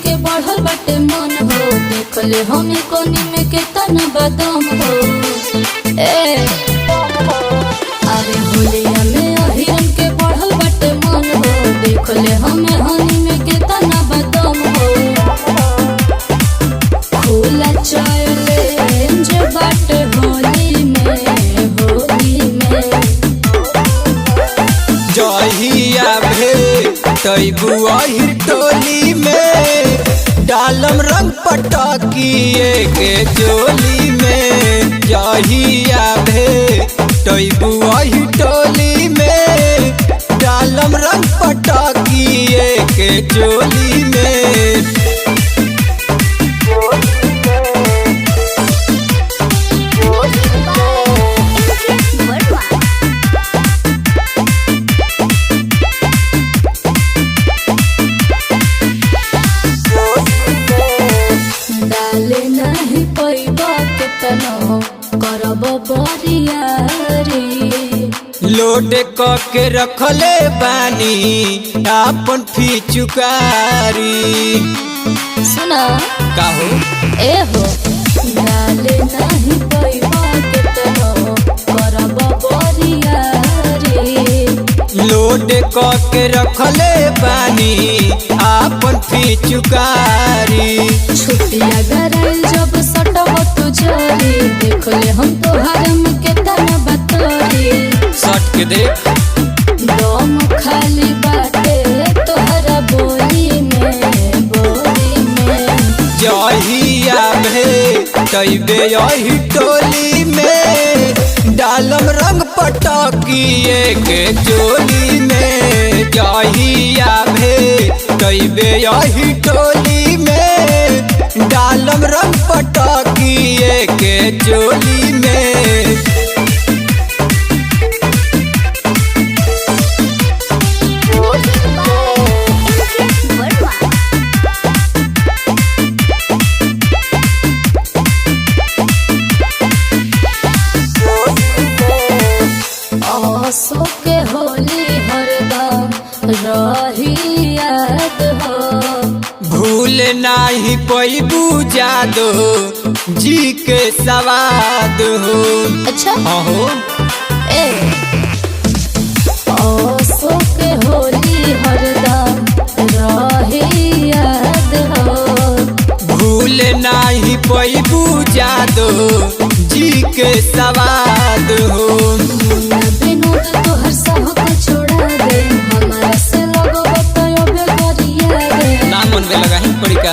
के बढ़ल बाटे मन हो, देखले हमें कोनी में के तना बदम हो। अरे होलिया में अहिरन के बढ़ल बाटे मन हो, देखले हमें हनी में के तना बदम हो। खुला चैलेंज बाटे होली में, होली में जहिया भेटबू अहिर टोली में, डालम रंग पटाकिए के चोली में। जहिया भेटबू अहिर टोली में, डालम रंग पटाकिए के चोली में। करब बरियारी लोड के रखले बानी आपन फिचुकारी। सुना काहो ए हो डाले नहीं पैबा के तनो करब बरियारी। लोड के रखले बानी आपन फिचुकारी। छुट्टिया गराइल जब सटब तू जरी, देखले हम तोहार में के तना बतरी। सट के देख दम खाली बाटे तोहरा बोली में, बोली में। जहिया भेटबे अहि टोली में, डालम रंग पटाकिए के चोली में। जहिया भेटबे अहि टोली में, डालम रंग पटाकिए के चोली में। आसो के होली हरदम रही याद हो। भूल नाही पैबू जादो जी के सवाद हो। अच्छा हो ए आसो के होली हरदम रही याद हो। भूल नाही पैबू जादो जी के सवाद हो। बिनोद तोहर सब के छोड़ा दे, हमारा से लगो बतायो बेगरिया रे। नाम मन में लगा ही पड़ी का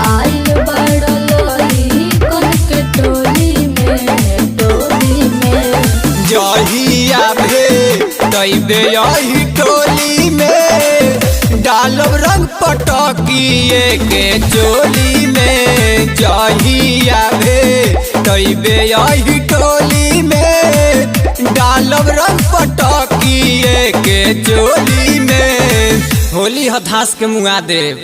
आइल बड़लोई कोन के टोली में, टोली में। जहिया भेटबे अहि टोली में, डालब रंग पटाकिए के चोली में। जहिया भेटबे अहि टोली में, डालब रंग पटाकिए के चोली में। होली हथास के मुआ देव।